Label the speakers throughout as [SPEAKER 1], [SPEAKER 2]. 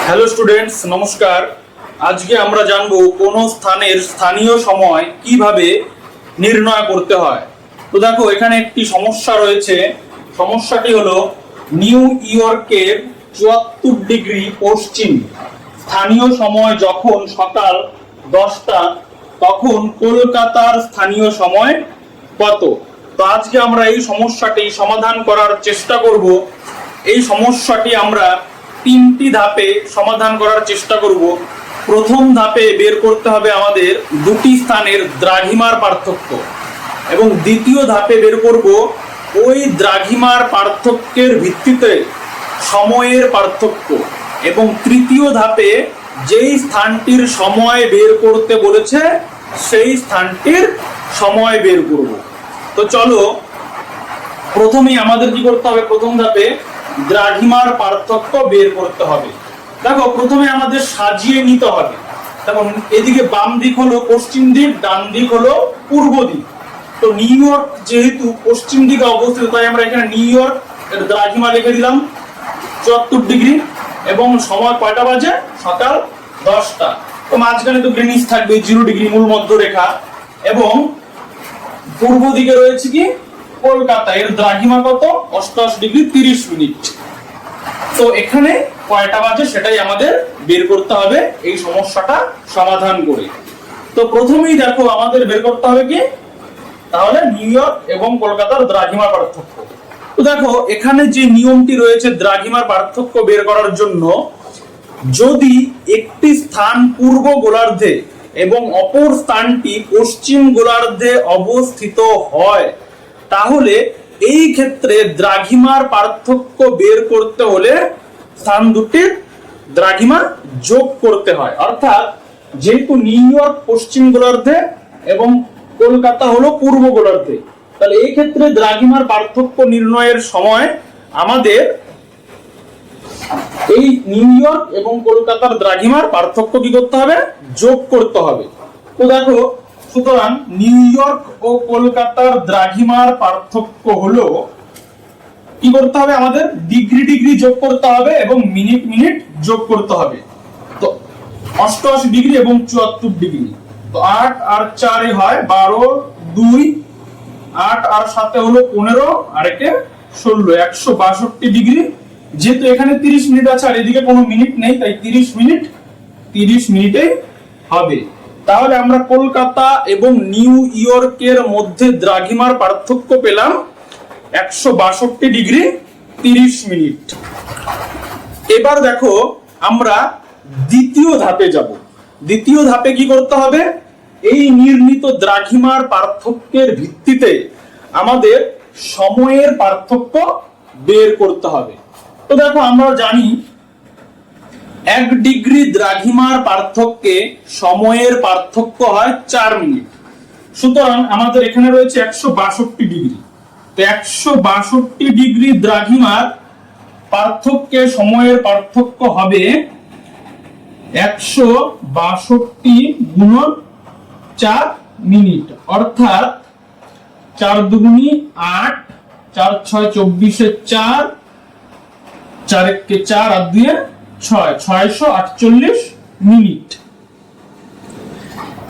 [SPEAKER 1] Hello students, নমস্কার। আজকে আমরা জানবো কোন স্থানের স্থানীয় সময় কিভাবে নির্ণয় করতে হয়। তো দেখো, এখানে একটি সমস্যা রয়েছে। সমস্যাটি হলো নিউ ইয়র্কের ৭৪ ডিগ্রি পশ্চিম স্থানীয় সময় যখন সকাল 10টা, তখন কলকাতার স্থানীয় সময় কত। তো আজকে আমরা এই সমস্যাটি সমাধান করার চেষ্টা করব। এই সমস্যাটি আমরা তিনটি ধাপে সমাধান করার চেষ্টা করব। প্রথম ধাপে বের করতে হবে আমাদের দুটি স্থানের দ্রাঘিমার পার্থক্য, এবং দ্বিতীয় ধাপে বের করব ওই দ্রাঘিমার পার্থক্যের ভিত্তিতে সময়ের পার্থক্য, এবং তৃতীয় ধাপে যেই স্থানটির সময় বের করতে বলেছে সেই স্থানটির সময় বের করব। তো চলো, প্রথমেই আমাদের কি করতে হবে, প্রথম ধাপে দ্রাঘিমার পার্থক্য বের করতে হবে। দেখো, প্রথমে আমাদের সাজিয়ে নিতে হবে। দেখো, এদিকে বাম দিক হলো পশ্চিম দিক, ডান দিক হলো পূর্ব দিক। তো নিউ ইয়র্ক যেহেতু পশ্চিম দিকে অবস্থিত, তাই আমরা এখানে নিউ ইয়র্ক এর দ্রাঘিমা লিখে দিলাম ৭৪ ডিগ্রি, এবং সময় কয়টা বাজে? সকাল 10টা। তো মাঝখানে তো গ্রিনিচ থাকবে, 0 ডিগ্রি মূল মধ্যরেখা, এবং পূর্ব দিকে রয়েছে কি কলকাতা, এর দ্রাঘিমা কত? 88 ডিগ্রি 30 মিনিট। তো এখানে কয়টা বাজে সেটাই আমাদের বের করতে হবে এই সমস্যাটা সমাধান করে। তো প্রথমেই দেখো, আমাদের বের করতে হবে কি, তাহলে নিউ ইয়র্ক এবং কলকাতার দ্রাঘিমা পার্থক্য। তো দেখো, এখানে যে নিয়মটি রয়েছে দ্রাঘিমার পার্থক্য বের করার জন্য, যদি একটি স্থান পূর্ব গোলার্ধে এবং অপর স্থানটি পশ্চিম গোলার্ধে অবস্থিত হয়, তাহলে এই ক্ষেত্রে দ্রাঘিমার পার্থক্য বের করতে হলে স্থান দুটির দ্রাঘিমা যোগ করতে হয়। অর্থাৎ যেহেতু নিউ ইয়র্ক পশ্চিম গোলার্ধে এবং কলকাতা হলো পূর্ব গোলার্ধে, তাহলে এই ক্ষেত্রে দ্রাঘিমার পার্থক্য নির্ণয়ের সময় আমাদের এই নিউ ইয়র্ক এবং কলকাতার দ্রাঘিমার পার্থক্য কি করতে হবে? যোগ করতে হবে। তো দেখো, সুতরাং নিউ ইয়র্ক ও কলকাতার দ্রাঘিমার পার্থক্য হলো, কি করতে হবে আমাদের? ডিগ্রি ডিগ্রি যোগ করতে হবে এবং মিনিট মিনিট যোগ করতে হবে। তো 88 ডিগ্রি এবং ৭৪ ডিগ্রি, তো 8 আর 4 হয় 12, 2 8 আর 7 হলো 15, আর একে 16, 162 ডিগ্রি। যেহেতু এখানে 30 মিনিট আছে আর এদিকে কোনো মিনিট নেই, তাই 30 মিনিটেই হবে। তাহলে আমরা কলকাতা এবং নিউ ইয়র্কের মধ্যে দ্রাঘিমার পার্থক্য পেলাম 162 ডিগ্রি 30 মিনিট। এবার দেখো, আমরা দ্বিতীয় ধাপে যাব। দ্বিতীয় ধাপে কি করতে হবে? এই নির্ণীত দ্রাঘিমার পার্থক্যের ভিত্তিতে আমাদের সময়ের পার্থক্য বের করতে হবে। তো দেখো, আমরা জানি 1 ডিগ্রি দ্রাঘিমার পার্থক্যে সময়ের পার্থক্য হয় 4 মিনিট। সুতরাং আমাদের এখানে রয়েছে 162 ডিগ্রি। তো 162 ডিগ্রি দ্রাঘিমার পার্থক্যে সময়ের পার্থক্য হবে 162 গুণন 4 মিনিট, অর্থাৎ 4 দুগুণী 8, 4 6 24, 4 4 1 4 আর 2 6, 648 মিনিট।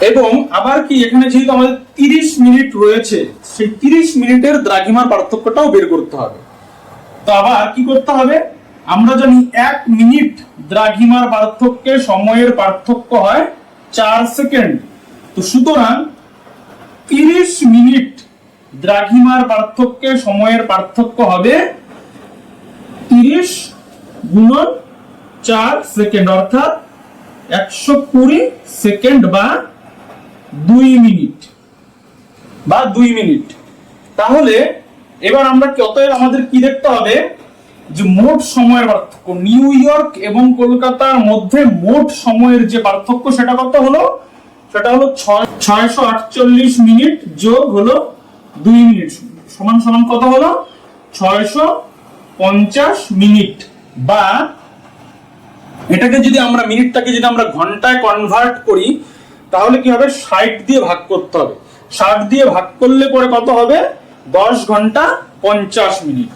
[SPEAKER 1] এবং আবার কি, এখানে যেহেতু আমাদের 30 মিনিট রয়েছে, সেই 30 মিনিটের দ্রাঘিমার পার্থক্যটাও বের করতে হবে। তো আবার কি করতে হবে? আমরা জানি 1 মিনিট দ্রাঘিমার পার্থক্যে সময়ের পার্থক্য হয় 4 সেকেন্ড। তো সুতরাং 30 মিনিট দ্রাঘিমার পার্থক্যে সময়ের পার্থক্য হবে 30 গুণন 4 সেকেন্ড, অর্থাৎ 120 সেকেন্ড বা 2 মিনিট বা 2 মিনিট। তাহলে এবার আমরা আমাদের কি দেখতে হবে, যে মোট সময়ের পার্থক্য নিউ ইয়র্ক এবং কলকাতার মধ্যে মোট সময়ের যে পার্থক্য সেটা কত হলো? সেটা হলো 648 মিনিট যোগ হলো 2 মিনিট সমান সমান কত হলো? 650 মিনিট। বা এটাকে যদি আমরা মিনিটটাকে যদি আমরা ঘন্টায় কনভার্ট করি, তাহলে কি হবে? 60 দিয়ে ভাগ করতে হবে। 60 দিয়ে ভাগ করলে পরে কত হবে? 10 ঘন্টা 50 মিনিট।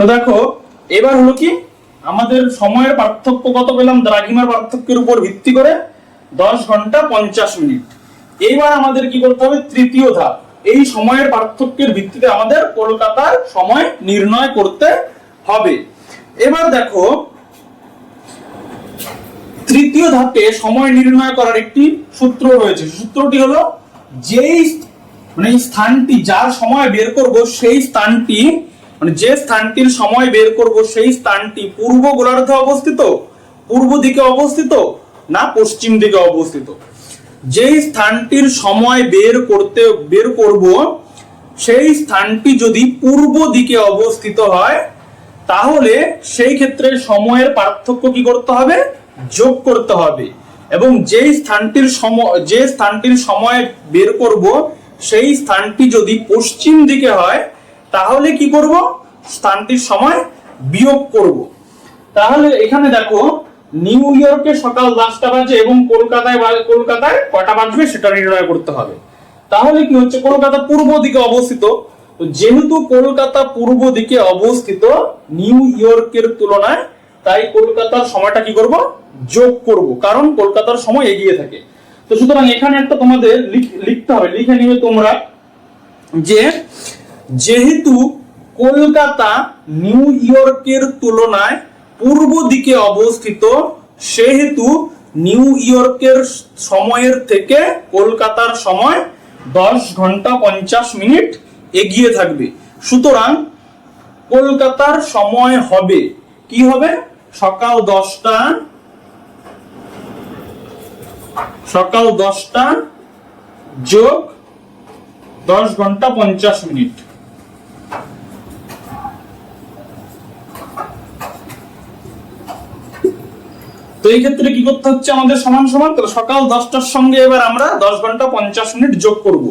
[SPEAKER 1] তো দেখো এবার হলো কি আমাদের সময়ের পার্থক্য কত পেলাম দ্রাঘিমার পার্থক্যের উপর ভিত্তি করে 10 ঘন্টা 50 মিনিট। এইবার আমাদের কি করতে হবে তৃতীয় ধাপ, এই সময়ের পার্থক্যের ভিত্তিতে আমাদের কলকাতার সময় নির্ণয় করতে হবে। এবার দেখো তৃতীয় ধাপে সময় নির্ণয় করার একটি সূত্র রয়েছে। সূত্রটি হলো যেই স্থানটি যার সময় বের করব সেই স্থানটি যে স্থানটির সময় বের করব সেই স্থানটি পূর্ব গোলার্ধে অবস্থিত, পূর্ব দিকে অবস্থিত না পশ্চিম দিকে অবস্থিত। যেই স্থানটির সময় বের করব সেই স্থানটি যদি পূর্ব দিকে অবস্থিত হয় তাহলে সেই ক্ষেত্রে সময়ের পার্থক্য কি করতে হবে যোগ করতে হবে, এবং যে স্থানটির সময় বের করব সেই স্থানটি যদি পশ্চিম দিকে হয় তাহলে কি করব স্থানটির সময় বিয়োগ করব। তাহলে এখানে দেখো নিউ ইয়র্কে সকাল 10টা বাজে এবং কলকাতায় কয়টা বাজবে সেটা নির্ণয় করতে হবে। তাহলে কি হচ্ছে কলকাতা পূর্ব দিকে অবস্থিত, তো যেহেতু কলকাতা পূর্ব দিকে অবস্থিত নিউ ইয়র্কের তুলনায়, তাই কলকাতার সময়টা কি করব যোগ করব, কারণ কলকাতার সময় এগিয়ে থাকে। তো সুতরাং এখানে একটা তোমাদের লিখতে হবে, লিখে নিবে তোমরা যে যেহেতু কলকাতা নিউ ইয়র্কের তুলনায় পূর্ব দিকে অবস্থিত সেহেতু নিউ ইয়র্কের সময়ের থেকে কলকাতার সময় 10 ঘন্টা 50 মিনিট এগিয়ে থাকবে। সুতরাং কলকাতার সময় হবে কি হবে সকাল 10টা যোগ 10 ঘন্টা 50 মিনিট। তো এই ক্ষেত্রে কি করতে হচ্ছে আমাদের সমান সমান, তো সকাল 10টার সঙ্গে এবার আমরা 10 ঘন্টা 50 মিনিট যোগ করব।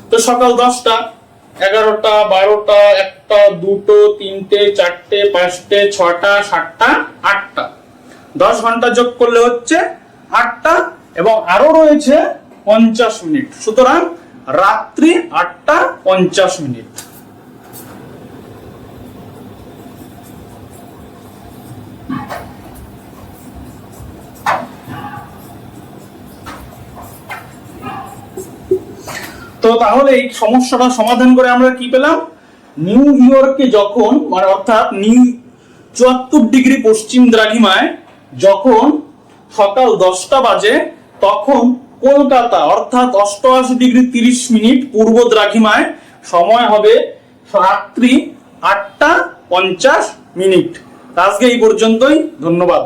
[SPEAKER 1] তো সকাল 10টা 11টা 12টা 1টা 2টো 3টে 4টে 5টে 6টা 7টা 8টা 10 ঘন্টা যোগ করলে হচ্ছে 8টা এবং আরো রয়েছে 50 মিনিট, সুতরাং রাত্রি 8টা 50 মিনিট। তো তাহলে এই সমস্যাটা সমাধান করে আমরা কি পেলাম, নিউ ইয়র্কে যখন অর্থাৎ 74 ডিগ্রি পশ্চিম দ্রাঘিমায় যখন সকাল 10টা বাজে তখন কলকাতা অর্থাৎ 88 ডিগ্রি 30 মিনিট পূর্ব দ্রাঘিমায় সময় হবে রাত্রি 8টা 50 মিনিট। আজকে এই পর্যন্তই, ধন্যবাদ।